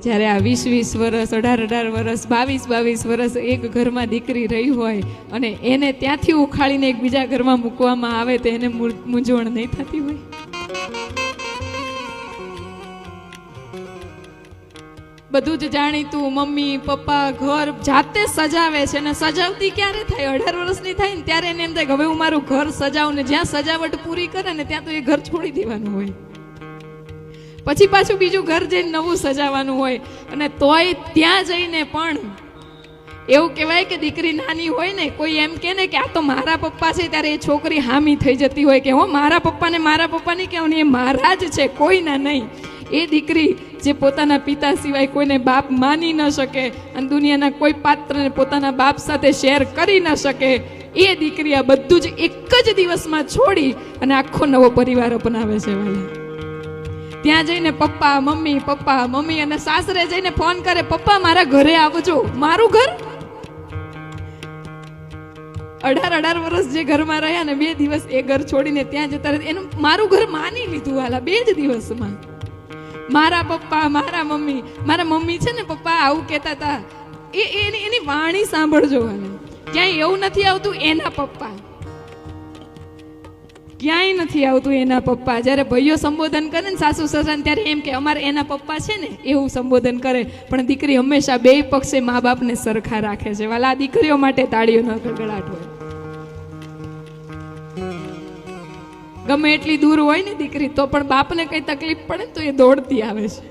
જ્યારે આ 20-20 વર્ષ 18-18 વર્ષ 22-22 વર્ષ એક ઘરમાં દીકરી રહી હોય અને એને ત્યાંથી ઉખાડીને એક બીજા ઘરમાં મૂકવામાં આવે તો એને મૂંઝવણ નહીં થતી હોય? બધું જ જાણીતું મમ્મી પપ્પા ઘર જાતે સજાવે છે ને સજાવતી ક્યારે થાય? 18 વર્ષની થાય ને ત્યારે એને એમ થાય કે હવે હું મારું ઘર સજાવું ને જ્યાં સજાવટ પૂરી કરે ને ત્યાં તો એ ઘર છોડી દેવાનું હોય, પછી પાછું બીજું ઘર જઈને નવું સજાવવાનું હોય. અને તોય ત્યાં જઈને પણ એવું કહેવાય કે દીકરી નાની હોય ને કોઈ એમ કે ને કે આ તો મારા પપ્પા છે ત્યારે એ છોકરી હામી થઈ જતી હોય કે હો મારા પપ્પા નહીં કહેવાનું, એ મારા જ છે, કોઈના નહીં. એ દીકરી જે પોતાના પિતા સિવાય કોઈને બાપ માની ન શકે અને દુનિયાના કોઈ પાત્રને પોતાના બાપ સાથે શેર કરી ન શકે, એ દીકરી આ બધું જ એક જ દિવસમાં છોડી અને આખો નવો પરિવાર અપનાવે છે. ત્યાં જઈને પપ્પા મમ્મી અને સાસરે જઈને ફોન કરે, પપ્પા મારા ઘરે આવજો. મારું ઘર? 18 વર્ષ જે ઘરમાં રહ્યા ને 2 દિવસ એ ઘર છોડીને ત્યાં જતા રહે, એનું મારું ઘર માની લીધું હાલા 2 જ દિવસમાં. મારા પપ્પા મારા મમ્મી છે ને પપ્પા આવું કહેતા હતા, એની વાણી સાંભળજો. ક્યાંય એવું નથી આવતું એના પપ્પા, ક્યાંય નથી આવતું એના પપ્પા. જ્યારે ભાઈઓ સંબોધન કરે ને સાસુ સસરાને ત્યારે એમ કે અમારે એના પપ્પા છે ને એવું સંબોધન કરે, પણ દીકરી હંમેશા 2 પક્ષે મા બાપને સરખા રાખે છે. વાલા દીકરીઓ માટે તાળીઓનો ગડગડાટ હોય. ગમે એટલી દૂર હોય ને દીકરી તો પણ બાપને કઈ તકલીફ પડે તો એ દોડતી આવે છે.